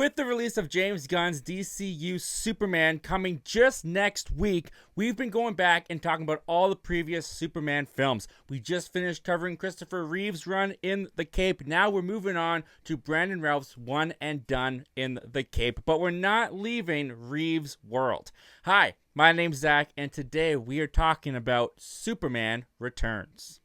With the release of James Gunn's DCU Superman coming just next week, we've been going back and talking about all the previous Superman films. We just finished covering Christopher Reeve's run in The Cape. Now we're moving on to Brandon Routh's one and done in The Cape. But we're not leaving Reeve's world. Hi, my name's Zach, and today we are talking about Superman Returns.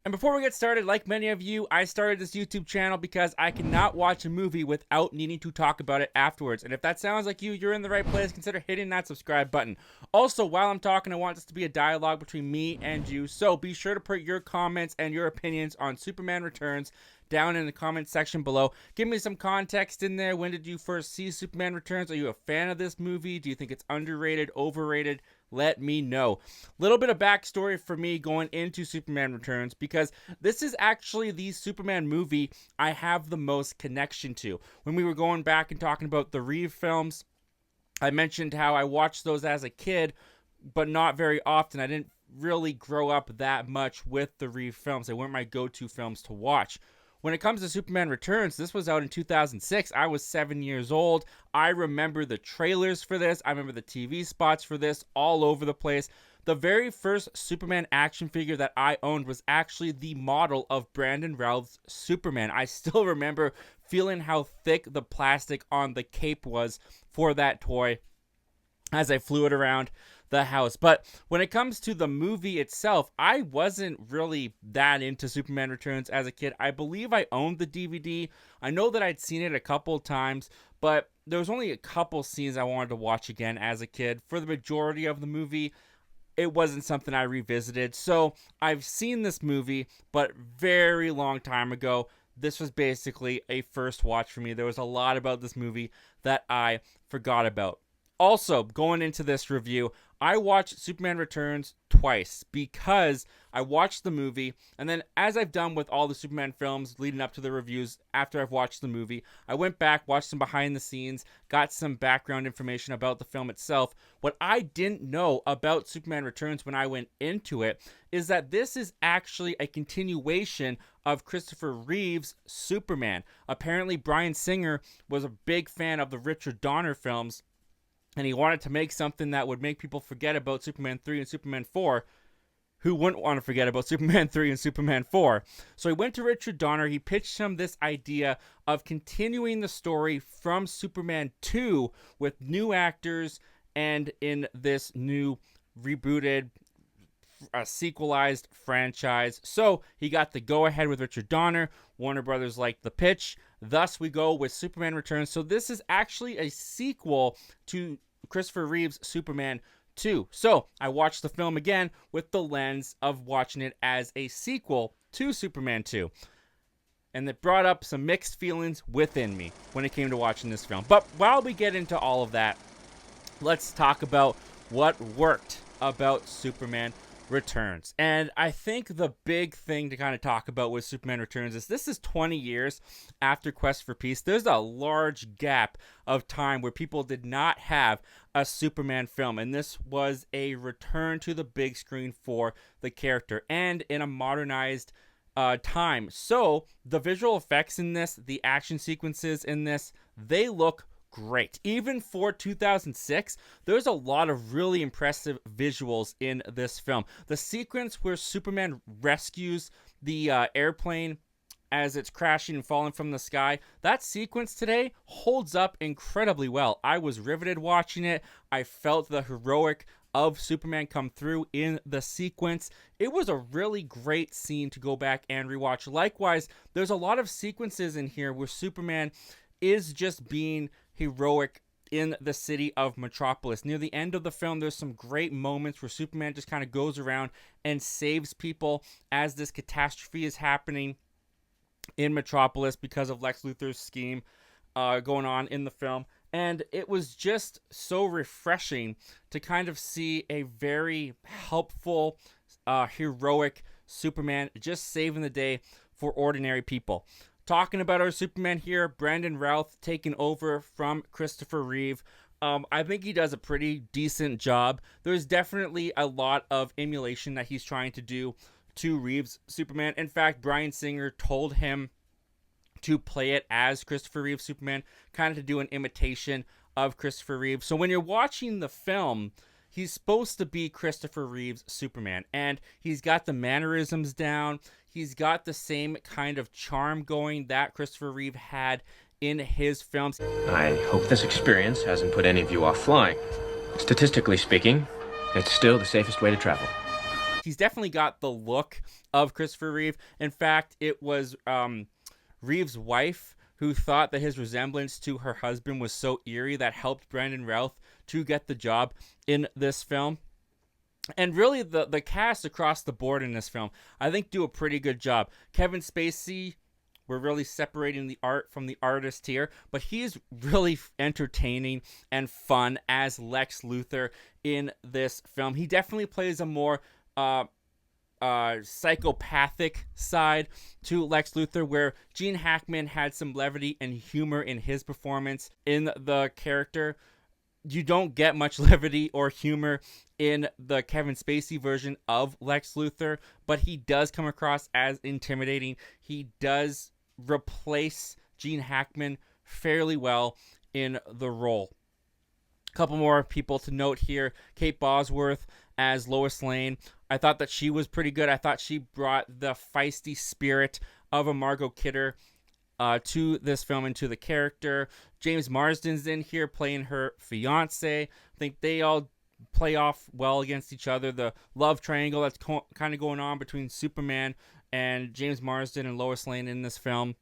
And before we get started, like many of you, I started this YouTube channel because I cannot watch a movie without needing to talk about it afterwards. And if that sounds like you, you're in the right place. Consider hitting that subscribe button. Also, while I'm talking, I want this to be a dialogue between me and you. So be sure to put your comments and your opinions on Superman Returns down in the comment section below. Give me some context in there. When did you first see Superman Returns? Are you a fan of this movie? Do you think it's underrated, overrated? Let me know. Little bit of backstory for me going into Superman Returns, because this is actually the Superman movie I have the most connection to. When we were going back and talking about the Reeve films, I mentioned how I watched those as a kid, but not very often. I didn't really grow up that much with the Reeve films. They weren't my go-to films to watch. When it comes to Superman Returns, this was out in 2006. I was 7 years old. I remember the trailers for this. I remember the TV spots for this all over the place. The very first Superman action figure that I owned was actually the model of Brandon Routh's Superman. I still remember feeling how thick the plastic on the cape was for that toy as I flew it around the house. But when it comes to the movie itself, I wasn't really that into Superman Returns as a kid. I believe I owned the DVD. I know that I'd seen it a couple times, but there was only a couple scenes I wanted to watch again as a kid. For the majority of the movie, it wasn't something I revisited. So I've seen this movie, but very long time ago. This was basically a first watch for me. There was a lot about this movie that I forgot about. Also, going into this review, I watched Superman Returns twice because I watched the movie, and then as I've done with all the Superman films leading up to the reviews after I've watched the movie, I went back, watched some behind the scenes, got some background information about the film itself. What I didn't know about Superman Returns when I went into it is that this is actually a continuation of Christopher Reeve's Superman. Apparently, Bryan Singer was a big fan of the Richard Donner films, and he wanted to make something that would make people forget about Superman 3 and Superman 4. Who wouldn't want to forget about Superman 3 and Superman 4? So he went to Richard Donner. He pitched him this idea of continuing the story from Superman 2 with new actors and in this new rebooted, sequelized franchise. So he got the go-ahead with Richard Donner. Warner Brothers liked the pitch. Thus, we go with Superman Returns. So this is actually a sequel to Christopher Reeve's Superman 2. So I watched the film again with the lens of watching it as a sequel to Superman 2. And it brought up some mixed feelings within me when it came to watching this film. But while we get into all of that, let's talk about what worked about Superman Returns. And I think the big thing to kind of talk about with Superman Returns is this is 20 years after Quest for Peace. There's a large gap of time where people did not have a Superman film, and this was a return to the big screen for the character and in a modernized time. So the visual effects in this, the action sequences in this, they look great. Even for 2006, there's a lot of really impressive visuals in this film. The sequence where Superman rescues the airplane as it's crashing and falling from the sky, that sequence today holds up incredibly well. I was riveted watching it. I felt the heroic of Superman come through in the sequence. It was a really great scene to go back and rewatch. Likewise, there's a lot of sequences in here where Superman is just being heroic in the city of Metropolis. Near the end of the film, there's some great moments where Superman just kind of goes around and saves people as this catastrophe is happening in Metropolis because of Lex Luthor's scheme going on in the film. And it was just so refreshing to kind of see a very helpful, heroic Superman just saving the day for ordinary people. Talking about our Superman here, Brandon Routh taking over from Christopher Reeve. I think he does a pretty decent job. There's definitely a lot of emulation that he's trying to do to Reeve's Superman. In fact, Bryan Singer told him to play it as Christopher Reeve's Superman, kind of to do an imitation of Christopher Reeve. So when you're watching the film, he's supposed to be Christopher Reeve's Superman, and he's got the mannerisms down. He's got the same kind of charm going that Christopher Reeve had in his films. I hope this experience hasn't put any of you off flying. Statistically speaking, it's still the safest way to travel. He's definitely got the look of Christopher Reeve. In fact, it was Reeve's wife who thought that his resemblance to her husband was so eerie that helped Brandon Routh to get the job in this film. And really, the cast across the board in this film, I think, do a pretty good job. Kevin Spacey, we're really separating the art from the artist here, but he's really entertaining and fun as Lex Luthor in this film. He definitely plays a more psychopathic side to Lex Luthor, where Gene Hackman had some levity and humor in his performance in the character. You don't get much levity or humor in the Kevin Spacey version of Lex Luthor, but he does come across as intimidating. He does replace Gene Hackman fairly well in the role. A couple more people to note here. Kate Bosworth as Lois Lane. I thought that she was pretty good. I thought she brought the feisty spirit of a Margot Kidder to this film and to the character. James Marsden's in here playing her fiance. I think they all play off well against each other. The love triangle that's kind of going on between Superman and James Marsden and Lois Lane in this film,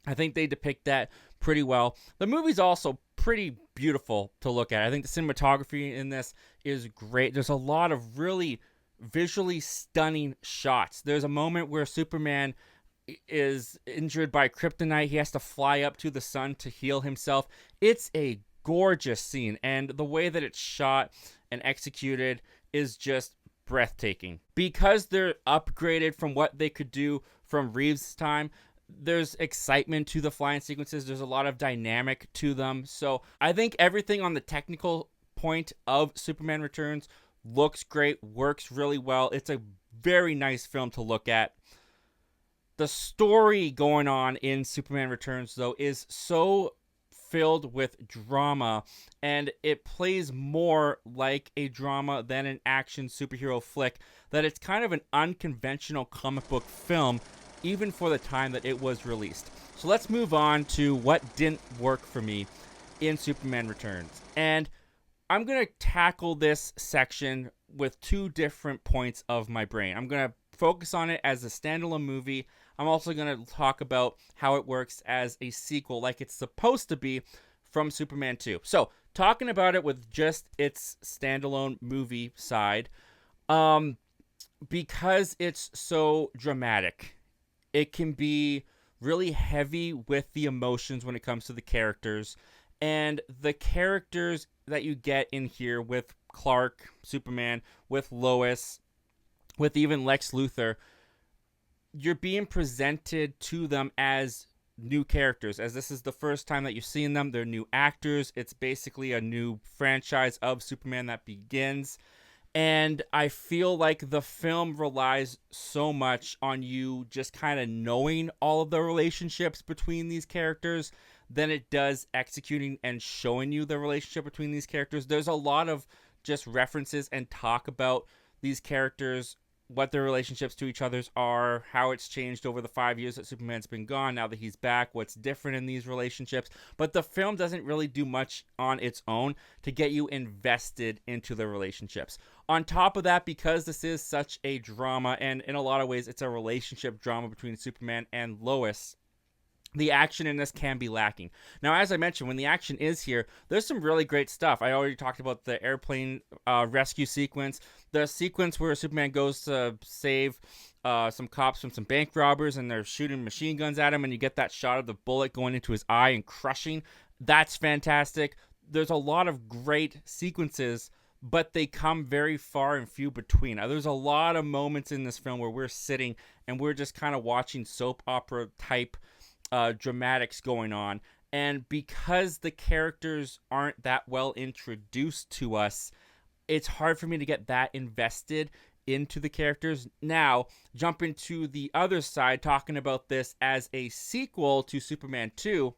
I think they depict that pretty well. The movie's also pretty beautiful to look at. I think the cinematography in this is great. There's a lot of really visually stunning shots. There's a moment where Superman is injured by kryptonite. He has to fly up to the sun to heal himself. It's a gorgeous scene, and the way that it's shot and executed is just breathtaking. Because they're upgraded from what they could do from Reeve's time, there's excitement to the flying sequences. There's a lot of dynamic to them. So I think everything on the technical point of Superman Returns looks great, works really well. It's a very nice film to look at. The story going on in Superman Returns, though, is so filled with drama, and it plays more like a drama than an action superhero flick, that it's kind of an unconventional comic book film, even for the time that it was released. So let's move on to what didn't work for me in Superman Returns. And I'm going to tackle this section with two different points of my brain. I'm going to focus on it as a standalone movie. I'm also going to talk about how it works as a sequel, like it's supposed to be from Superman 2. So, talking about it with just its standalone movie side, because it's so dramatic, it can be really heavy with the emotions when it comes to the characters. And the characters that you get in here with Clark, Superman, with Lois, with even Lex Luthor, you're being presented to them as new characters, as this is the first time that you've seen them. They're new actors. It's basically a new franchise of Superman that begins. And I feel like the film relies so much on you just kind of knowing all of the relationships between these characters than it does executing and showing you the relationship between these characters. There's a lot of just references and talk about these characters, what their relationships to each other are, how it's changed over the 5 years that Superman's been gone, now that he's back, what's different in these relationships. But the film doesn't really do much on its own to get you invested into the relationships. On top of that, because this is such a drama, and in a lot of ways it's a relationship drama between Superman and Lois, the action in this can be lacking. Now, as I mentioned, when the action is here, there's some really great stuff. I already talked about the airplane rescue sequence, the sequence where Superman goes to save some cops from some bank robbers, and they're shooting machine guns at him, and you get that shot of the bullet going into his eye and crushing. That's fantastic. There's a lot of great sequences, but they come very far and few between. There's a lot of moments in this film where we're sitting and we're just kind of watching soap opera type dramatics going on, and because the characters aren't that well introduced to us, it's hard for me to get that invested into the characters. Now, jump into the other side, talking about this as a sequel to Superman 2.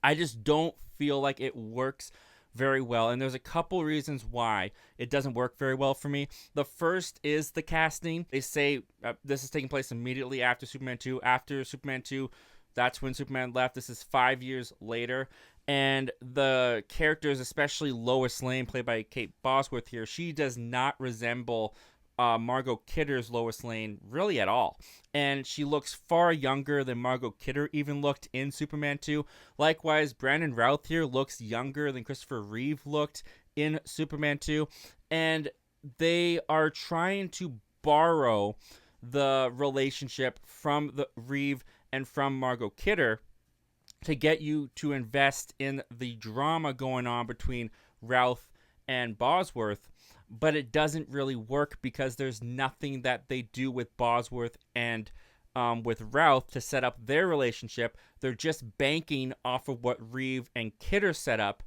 I just don't feel like it works very well, and there's a couple reasons why it doesn't work very well for me. The first is the casting. They say this is taking place immediately after Superman 2. After Superman 2, that's when Superman left. This is 5 years later, and the characters, especially Lois Lane, played by Kate Bosworth here, she does not resemble Margot Kidder's Lois Lane really at all. And she looks far younger than Margot Kidder even looked in Superman 2. Likewise, Brandon Routh here looks younger than Christopher Reeve looked in Superman 2. And they are trying to borrow the relationship from the Reeve and from Margot Kidder to get you to invest in the drama going on between Routh and Bosworth. But it doesn't really work because there's nothing that they do with Bosworth and with Routh to set up their relationship. They're just banking off of what Reeve and Kidder set up.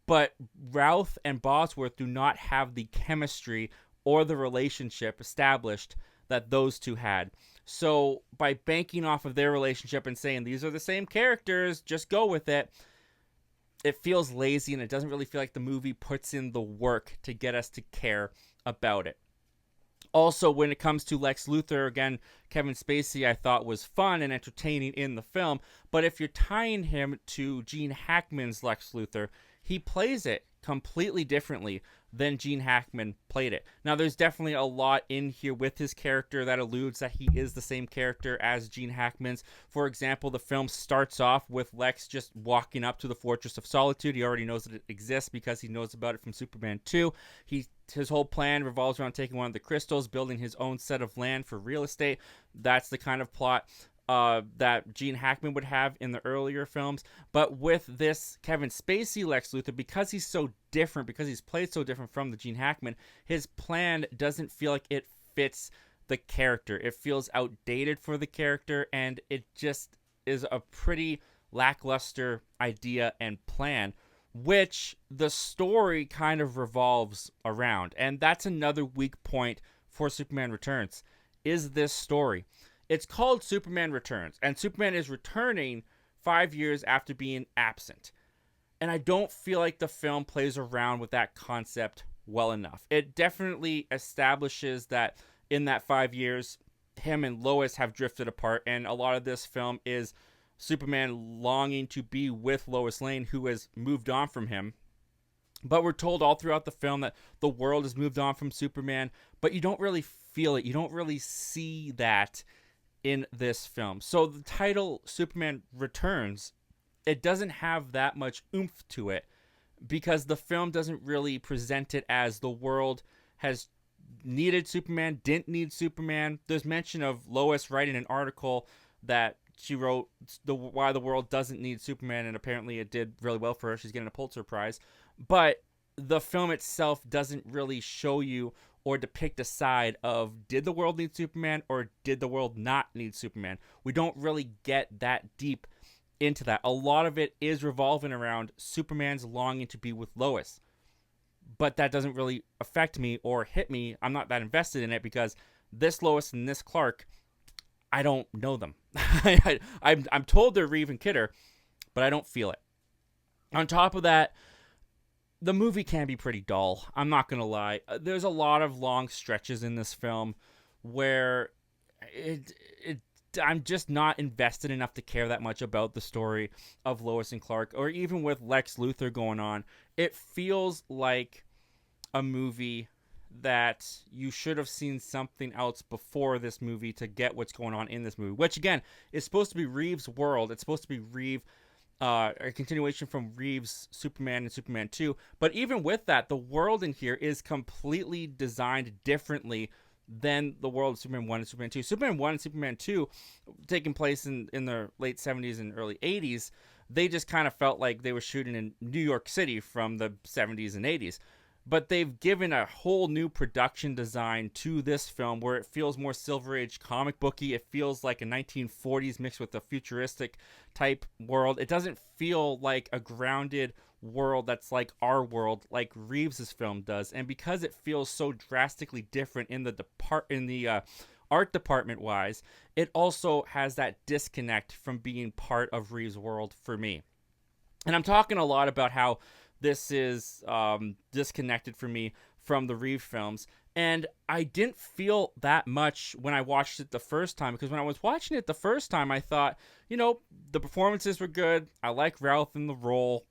But Routh and Bosworth do not have the chemistry or the relationship established that those two had. So by banking off of their relationship and saying these are the same characters, just go with it, it feels lazy, and it doesn't really feel like the movie puts in the work to get us to care about it. Also, when it comes to Lex Luthor, again, Kevin Spacey I thought was fun and entertaining in the film, but if you're tying him to Gene Hackman's Lex Luthor, he plays it completely differently than Gene Hackman played it. Now, there's definitely a lot in here with his character that alludes that he is the same character as Gene Hackman's. For example, the film starts off with Lex just walking up to the Fortress of Solitude. He already knows that it exists because he knows about it from Superman 2. His whole plan revolves around taking one of the crystals, building his own set of land for real estate. That's the kind of plot that Gene Hackman would have in the earlier films. But with this Kevin Spacey Lex Luthor, because he's so different, because he's played so different from the Gene Hackman, his plan doesn't feel like it fits the character. It feels outdated for the character, and it just is a pretty lackluster idea and plan, which the story kind of revolves around. And that's another weak point for Superman Returns, is this story. It's called Superman Returns, and Superman is returning 5 years after being absent. And I don't feel like the film plays around with that concept well enough. It definitely establishes that in that 5 years, him and Lois have drifted apart, and a lot of this film is Superman longing to be with Lois Lane, who has moved on from him. But we're told all throughout the film that the world has moved on from Superman, but you don't really feel it. You don't really see that in this film. So the title Superman Returns, it doesn't have that much oomph to it because the film doesn't really present it as the world has needed Superman, didn't need Superman. There's mention of Lois writing an article that she wrote why the world doesn't need Superman, and apparently it did really well for her. She's getting a Pulitzer Prize. But the film itself doesn't really show you or depict a side of did the world need Superman or did the world not need Superman. We don't really get that deep into that. A lot of it is revolving around Superman's longing to be with Lois. But that doesn't really affect me or hit me. I'm not that invested in it because this Lois and this Clark, I don't know them. I'm told they're Reeve and Kidder, but I don't feel it. On top of that, the movie can be pretty dull. I'm not going to lie. There's a lot of long stretches in this film where I'm just not invested enough to care that much about the story of Lois and Clark, or even with Lex Luthor going on. It feels like a movie that you should have seen something else before this movie to get what's going on in this movie, which again is supposed to be Reeve's world. It's supposed to be Reeve, a continuation from Reeve's Superman and Superman 2. But even with that, the world in here is completely designed differently than the world of Superman 1 and Superman 2. Superman 1 and Superman 2, taking place in the late 70s and early 80s, they just kind of felt like they were shooting in New York City from the 70s and 80s. But they've given a whole new production design to this film where it feels more Silver Age comic booky. It feels like a 1940s mixed with a futuristic type world. It doesn't feel like a grounded world that's like our world, like Reeves's film does, and because it feels so drastically different in the art department wise, it also has that disconnect from being part of Reeves' world for me. And I'm talking a lot about how this is disconnected for me from the Reeve films. And I didn't feel that much when I watched it the first time, because when I was watching it the first time, I thought, you know, the performances were good. I like Routh in the role,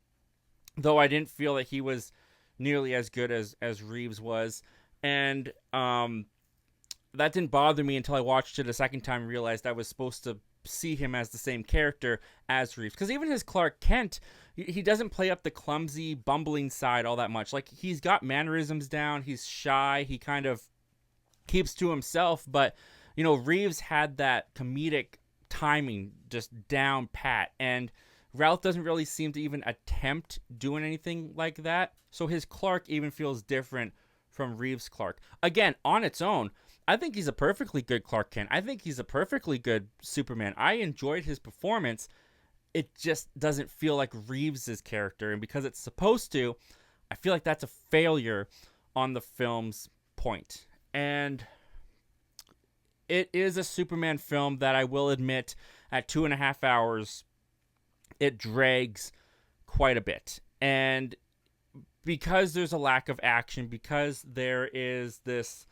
though I didn't feel that he was nearly as good as Reeves was. And that didn't bother me until I watched it a second time and realized I was supposed to see him as the same character as Reeves. Because even his Clark Kent, he doesn't play up the clumsy, bumbling side all that much. Like, he's got mannerisms down. He's shy. He kind of keeps to himself. But, you know, Reeves had that comedic timing just down pat. And Routh doesn't really seem to even attempt doing anything like that. So his Clark even feels different from Reeves' Clark. Again, on its own, I think he's a perfectly good Clark Kent. I think he's a perfectly good Superman. I enjoyed his performance. It just doesn't feel like Reeves' character. And because it's supposed to, I feel like that's a failure on the film's point. And it is a Superman film that I will admit, at 2.5 hours, it drags quite a bit. And because there's a lack of action, because there is this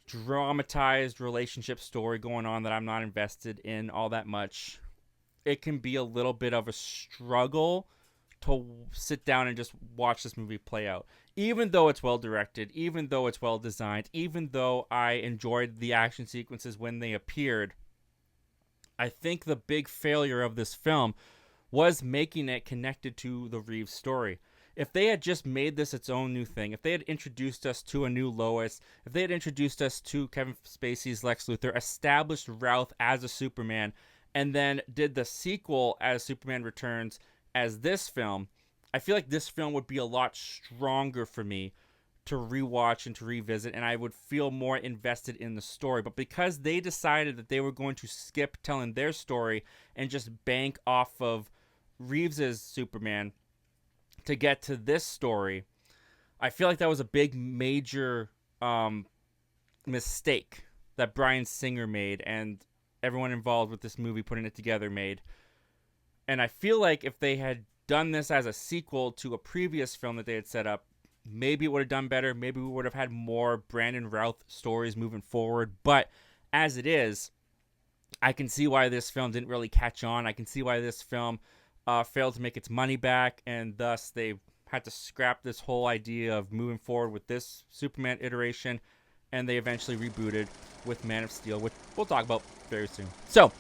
dramatized relationship story going on that I'm not invested in all that much, it can be a little bit of a struggle to sit down and just watch this movie play out. Even though it's well directed, even though it's well designed, even though I enjoyed the action sequences when they appeared, I think the big failure of this film was making it connected to the Reeves story. If they had just made this its own new thing, if they had introduced us to a new Lois, if they had introduced us to Kevin Spacey's Lex Luthor, established Routh as a Superman, and then did the sequel as Superman Returns as this film, I feel like this film would be a lot stronger for me to rewatch and to revisit, and I would feel more invested in the story. But because they decided that they were going to skip telling their story and just bank off of Reeves's Superman to get to this story, I feel like that was a big major mistake that Bryan Singer made and everyone involved with this movie putting it together made. And I feel like if they had done this as a sequel to a previous film that they had set up, maybe it would have done better. Maybe we would have had more Brandon Routh stories moving forward. But as it is, I can see why this film didn't really catch on. I can see why this film failed to make its money back, and thus they had to scrap this whole idea of moving forward with this Superman iteration, and they eventually rebooted with Man of Steel, which we'll talk about very soon. So,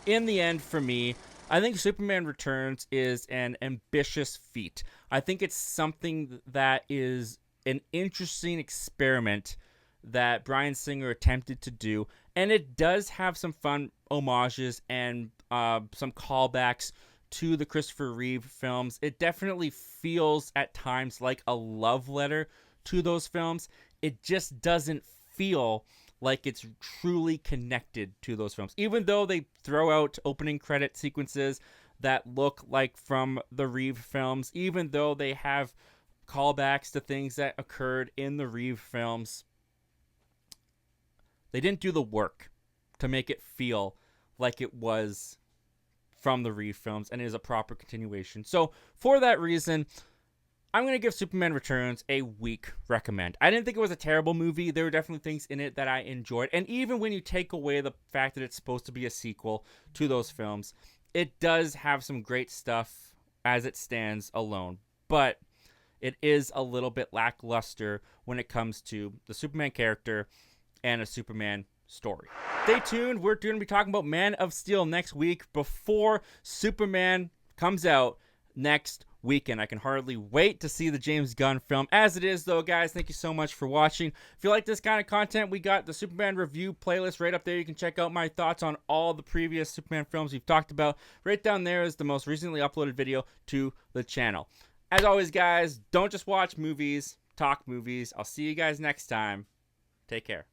in the end, for me, I think Superman Returns is an ambitious feat. I think it's something that is an interesting experiment that Bryan Singer attempted to do, and it does have some fun homages and some callbacks to the Christopher Reeve films. It definitely feels at times like a love letter to those films. It just doesn't feel like it's truly connected to those films. Even though they throw out opening credit sequences that look like from the Reeve films, even though they have callbacks to things that occurred in the Reeve films, they didn't do the work to make it feel like it was from the Reeve films and is a proper continuation. So for that reason, I'm going to give Superman Returns a weak recommend. I didn't think it was a terrible movie. There were definitely things in it that I enjoyed. And even when you take away the fact that it's supposed to be a sequel to those films, it does have some great stuff as it stands alone. But it is a little bit lackluster when it comes to the Superman character and a Superman story. Stay tuned. We're going to be talking about Man of Steel next week before Superman comes out next weekend. I can hardly wait to see the James Gunn film. As it is, though, guys, thank you so much for watching. If you like this kind of content, we got the Superman review playlist right up there. You can check out my thoughts on all the previous Superman films we've talked about. Right down there is the most recently uploaded video to the channel. As always, guys, don't just watch movies, talk movies. I'll see you guys next time. Take care.